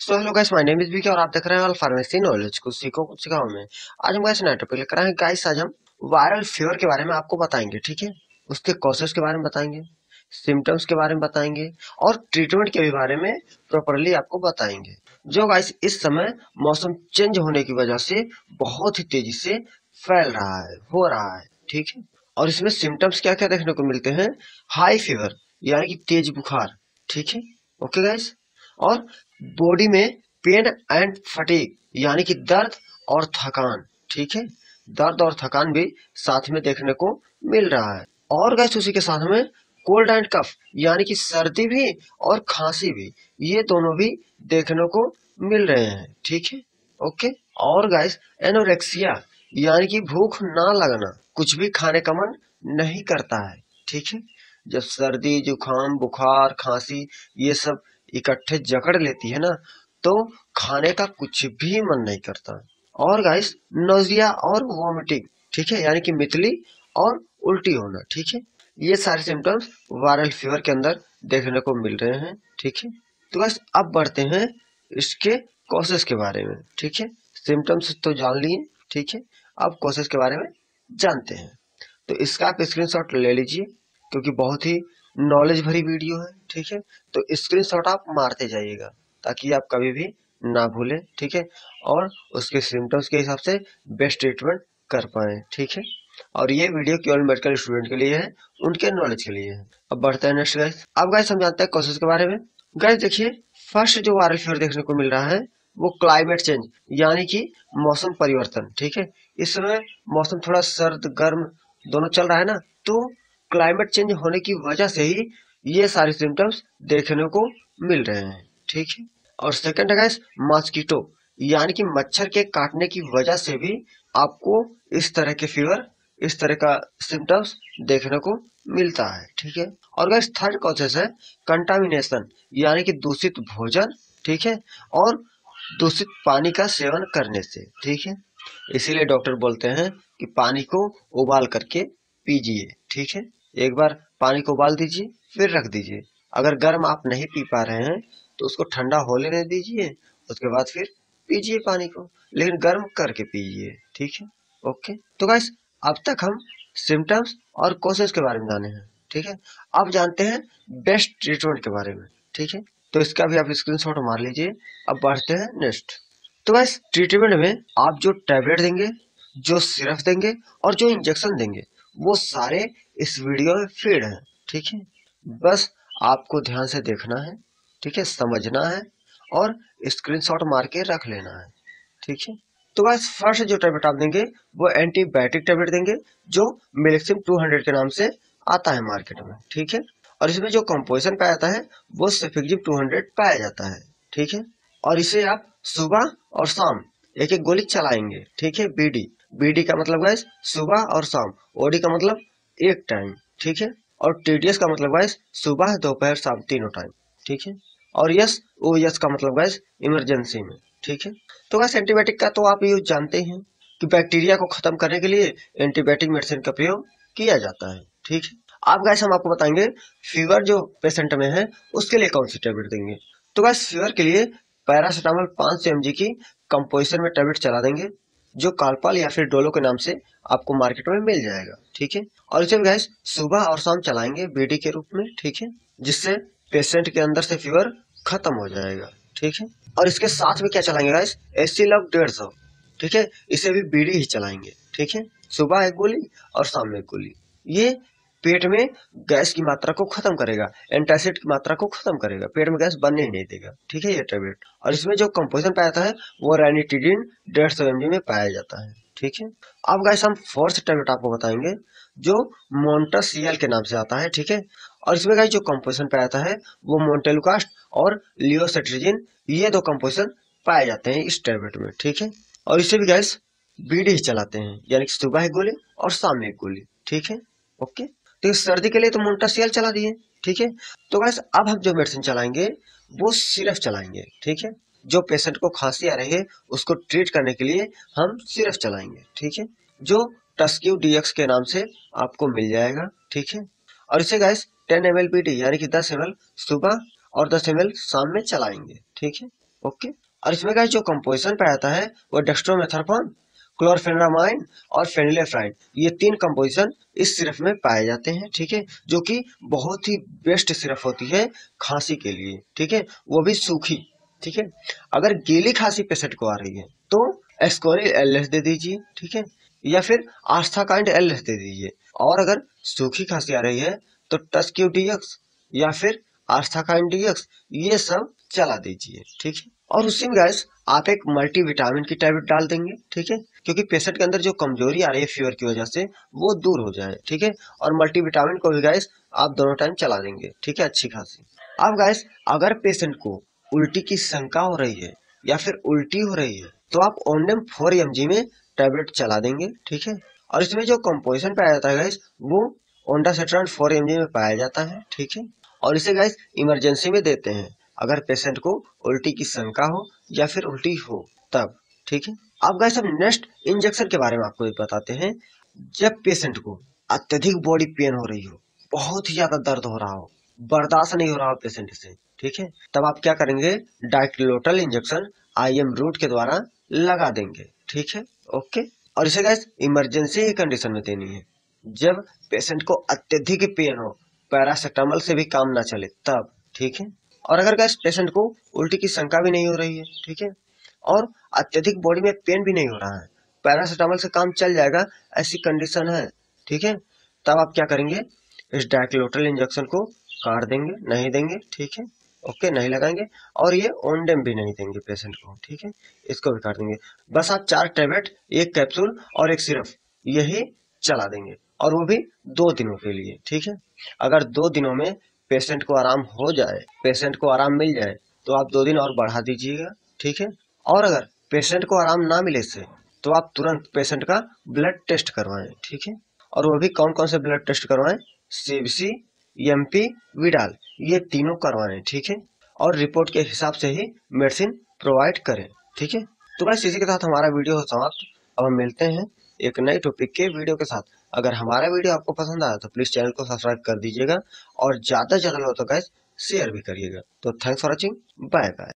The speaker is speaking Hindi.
So hello guys, my name is BK और आप देख रहे हैं ऑल फार्मेसी नॉलेज। कुछ सीखो कुछ सिखाओ में। आज हम गाइस नया टॉपिक लेकर आए हैं गाइस। आज हम वायरल फीवर के बारे में आपको बताएंगे, ठीक है। उसके कॉजेस के बारे में बताएंगे, सिम्टम्स के बारे में बताएंगे और ट्रीटमेंट के भी बारे में प्रॉपरली आपको बताएंगे। जो गाइस इस समय मौसम चेंज होने की वजह से बहुत ही तेजी से फैल रहा है, हो रहा है, ठीक है। और इसमें सिम्टम्स क्या क्या देखने को मिलते हैं? हाई फीवर यानी कि तेज बुखार, ठीक है। Okay guys. और बॉडी में पेन एंड फटीग यानी कि दर्द और थकान, ठीक है। दर्द और थकान भी साथ में देखने को मिल रहा है। और गैस उसी के साथ में कोल्ड एंड कफ यानी कि सर्दी भी और खांसी भी, ये दोनों भी देखने को मिल रहे हैं, ठीक है। ओके। और गैस एनोरेक्सिया यानी कि भूख ना लगना, कुछ भी खाने का मन नहीं करता है, ठीक है। जब सर्दी जुकाम बुखार खांसी ये सब इकट्ठे जकड़ लेती है ना, तो खाने का कुछ भी मन नहीं करता। और गाइस नोजिया और वॉमिटिंग, ठीक है, यानी कि मितली और उल्टी होना, ठीक है। ये सारे सिम्टम्स वायरल फीवर के अंदर देखने को मिल रहे हैं, ठीक है। तो गाइस अब बढ़ते हैं इसके कॉजेस के बारे में, ठीक है। सिम्टम्स तो जान लिए, ठीक है। अब कॉजेस के बारे में जानते हैं। तो इसका आप स्क्रीनशॉट ले लीजिए क्योंकि बहुत ही नॉलेज भरी वीडियो है, ठीक है। तो स्क्रीनशॉट आप मारते जाइएगा ताकि आप कभी भी ना भूलें, ठीक है। और उसके सिम्टम्स के हिसाब से बेस्ट ट्रीटमेंट कर पाए, ठीक है। और ये वीडियो केवल मेडिकल स्टूडेंट के लिए है, उनके नॉलेज के लिए है। अब बढ़ते हैं नेक्स्ट गाइस। अब गाइस हम जानते हैं कॉजेस के बारे में। गाइस देखिए, फर्स्ट जो वायरल फीवर देखने को मिल रहा है वो क्लाइमेट चेंज यानी कि मौसम परिवर्तन, ठीक है। इस समय मौसम थोड़ा सर्द गर्म दोनों चल रहा है ना, तो क्लाइमेट चेंज होने की वजह से ही ये सारे सिम्टम्स देखने को मिल रहे हैं, ठीक है। और सेकंड है गाइस मॉस्किटो यानी कि मच्छर के काटने की वजह से भी आपको इस तरह के फीवर, इस तरह का सिम्टम्स देखने को मिलता है, ठीक है। और गाइस थर्ड कॉजेस है कंटामिनेशन यानी कि दूषित भोजन, ठीक है, और दूषित पानी का सेवन करने से, ठीक है। इसीलिए डॉक्टर बोलते हैं कि पानी को उबाल करके पीजिए, ठीक है। एक बार पानी को उबाल दीजिए फिर रख दीजिए। अगर गर्म आप नहीं पी पा रहे हैं तो उसको ठंडा होने दे दीजिए, उसके बाद फिर पीजिए पानी को, लेकिन गर्म करके पीजिए, ठीक है। ओके। तो गाइस अब तक हम सिम्टम्स और कोसेस के बारे में जाने हैं, ठीक है। अब जानते हैं बेस्ट ट्रीटमेंट के बारे में, ठीक है। तो इसका भी आप स्क्रीनशॉट मार लीजिए। अब बढ़ते हैं नेक्स्ट। तो बस ट्रीटमेंट में आप जो टैबलेट देंगे, जो सिरप देंगे और जो इंजेक्शन देंगे, वो सारे इस वीडियो में फीड हैं, ठीक है। बस आपको ध्यान से देखना है, ठीक है, समझना है और स्क्रीनशॉट मार के रख लेना है, ठीक है। तो बस फर्स्ट जो टैबलेट आप देंगे वो एंटीबायोटिक टैबलेट देंगे, जो मिलिक्सिम 200 के नाम से आता है मार्केट में, ठीक है। और इसमें जो कंपोजिशन पाया जाता है वो सेफिक्जिम 200 पाया जाता है, ठीक है। और इसे आप सुबह और शाम एक एक गोली चलाएंगे, ठीक है। बीडी, बीडी का मतलब गाइस सुबह और शाम, ओडी का मतलब एक टाइम, ठीक है। और टीडीएस का मतलब गाइस सुबह दोपहर शाम तीनों टाइम, ठीक है। और यस, ओ यस का मतलब गाइस इमरजेंसी में, ठीक है। तो गाइस एंटीबायोटिक का तो आप यूज जानते हैं कि बैक्टीरिया को खत्म करने के लिए एंटीबायोटिक मेडिसिन का प्रयोग किया जाता है, ठीक है। अब गाइस हम आपको बताएंगे फीवर जो पेशेंट में है उसके लिए कौन सी टैबलेट देंगे। तो गाइस फीवर के लिए पैरासीटामोल 500 mg की कंपोजिशन में टैबलेट चला देंगे, जो कालपाल या फिर डोलो के नाम से आपको मार्केट में मिल जाएगा, ठीक है। और इसे गैस सुबह और शाम चलाएंगे बीडी के रूप में, ठीक है, जिससे पेशेंट के अंदर से फीवर खत्म हो जाएगा, ठीक है। और इसके साथ में क्या चलाएंगे गाइस, एसिलॉग 150, ठीक है, इसे भी बीडी ही चलाएंगे, ठीक है। सुबह एक गोली और शाम में एक गोली। ये पेट में गैस की मात्रा को खत्म करेगा, एंटासिड की मात्रा को खत्म करेगा, पेट में गैस बनने ही नहीं देगा, ठीक है, ये टैबलेट। और इसमें जो कंपोजिशन पाया जाता है वो रैनिटिडिन 150 mg में पाया जाता है, ठीक है। अब गैस हम फोर्थ टैबलेट आपको बताएंगे जो मोन्टासियल के नाम से आता है, ठीक है। और इसमें गैस जो कंपोजिशन पाया जाता है वो मोन्टेलुकास्ट और लियोसेट्रिजिन, ये दो कंपोजिशन पाए जाते हैं इस टैबलेट में, ठीक है। और इसे भी गैस बीडी ही चलाते हैं, यानी कि सुबह एक गोली और शाम में एक गोली, ठीक है। ओके। तो सर्दी के लिए तो मोन्टासियल चला दिए, ठीक है। तो गैस अब हम जो मेडिसिन चलाएंगे वो सिरप चलाएंगे, ठीक है। जो पेशेंट को खांसी आ रही है उसको ट्रीट करने के लिए हम सिरप चलाएंगे, ठीक है, जो टस्क्यू डीएक्स के नाम से आपको मिल जाएगा, ठीक है। और इसे गैस 10 ml बीडी यानी कि 10 ml सुबह और 10 ml शाम में चलाएंगे, ठीक है। ओके। और इसमें गाइस जो कंपोजिशन पे आता है वो डेक्स्ट्रोमेथर्फोन, क्लोरफेनामाइन और फेनिलेफ्राइन, ये 3 कंपोजिशन इस सिरप में पाए जाते हैं, ठीक है, जो कि बहुत ही बेस्ट सिरप होती है खांसी के लिए, ठीक है, वो भी सूखी, ठीक है। अगर गीली खांसी पेशेंट को आ रही है तो एस्कोरिल एलएस दे दीजिए, ठीक है, या फिर आस्थाकाइंड एलएस दे दीजिए। और अगर सूखी खांसी आ रही है तो टस्क्यू डीएक्स या फिर आस्थाकाइंड डीएक्स, ये सब चला दीजिए, ठीक है। और उसी में गैस आप एक मल्टीविटामिन की टैबलेट डाल देंगे, ठीक है, क्योंकि पेशेंट के अंदर जो कमजोरी आ रही है फीवर की वजह से वो दूर हो जाए, ठीक है। और मल्टीविटामिन को भी गैस आप दोनों टाइम चला देंगे, ठीक है, अच्छी खासी। अब गैस अगर पेशेंट को उल्टी की शंका हो रही है या फिर उल्टी हो रही है तो आप ओंडेम 4 mg में टैबलेट चला देंगे, ठीक है। और इसमें जो कंपोजिशन पाया जाता है गैस वो ओंडासेट्रान 4 mg में पाया जाता है, ठीक है। और इसे गैस इमरजेंसी में देते हैं अगर पेशेंट को उल्टी की शंका हो या फिर उल्टी हो तब, ठीक है। अब गाइस हम नेक्स्ट इंजेक्शन के बारे में आपको बताते हैं। जब पेशेंट को अत्यधिक बॉडी पेन हो रही हो, बहुत ही ज्यादा दर्द हो रहा हो, बर्दाश्त नहीं हो रहा हो पेशेंट से, ठीक है, तब आप क्या करेंगे, डाइक्लोटल इंजेक्शन आईएम रूट के द्वारा लगा देंगे, ठीक है, ओके। और इसे गाइस इमरजेंसी की कंडीशन में देनी है, जब पेशेंट को अत्यधिक पेन हो, पैरासिटामोल से भी काम ना चले तब, ठीक है। और अगर गैस पेशेंट को उल्टी की शंका भी नहीं हो रही है, ठीक है, और अत्यधिक बॉडी में पेन भी नहीं हो रहा है, पैरासिटामोल से काम चल जाएगा, ऐसी कंडीशन है, ठीक है, तब आप क्या करेंगे, इस डाइक्लोटल इंजेक्शन को काट देंगे, नहीं देंगे, ठीक है, ओके, नहीं लगाएंगे। और ये ओंडेम भी नहीं देंगे पेशेंट को, ठीक है, इसको भी काट देंगे। बस आप 4 टैबलेट, 1 कैप्सूल और 1 सिरप यही चला देंगे, और वो भी 2 दिनों के लिए, ठीक है। अगर 2 दिनों में पेशेंट को आराम हो जाए, पेशेंट को आराम मिल जाए तो आप 2 दिन और बढ़ा दीजिएगा, ठीक है। और अगर पेशेंट को आराम ना मिले इससे तो आप तुरंत पेशेंट का ब्लड टेस्ट करवाएं, ठीक है। और वो भी कौन कौन से ब्लड टेस्ट करवाएं, सीबीसी, एमपी, विडाल, ये तीनों करवाएं, ठीक है। और रिपोर्ट के हिसाब से ही मेडिसिन प्रोवाइड करें, ठीक है। तो बस इसी के साथ हमारा वीडियो समाप्त। अब हम मिलते हैं एक नए टॉपिक के वीडियो के साथ। अगर हमारा वीडियो आपको पसंद आया तो प्लीज चैनल को सब्सक्राइब कर दीजिएगा और ज्यादा से ज्यादा हो तो गाइस शेयर भी करिएगा। तो thanks for watching, bye bye.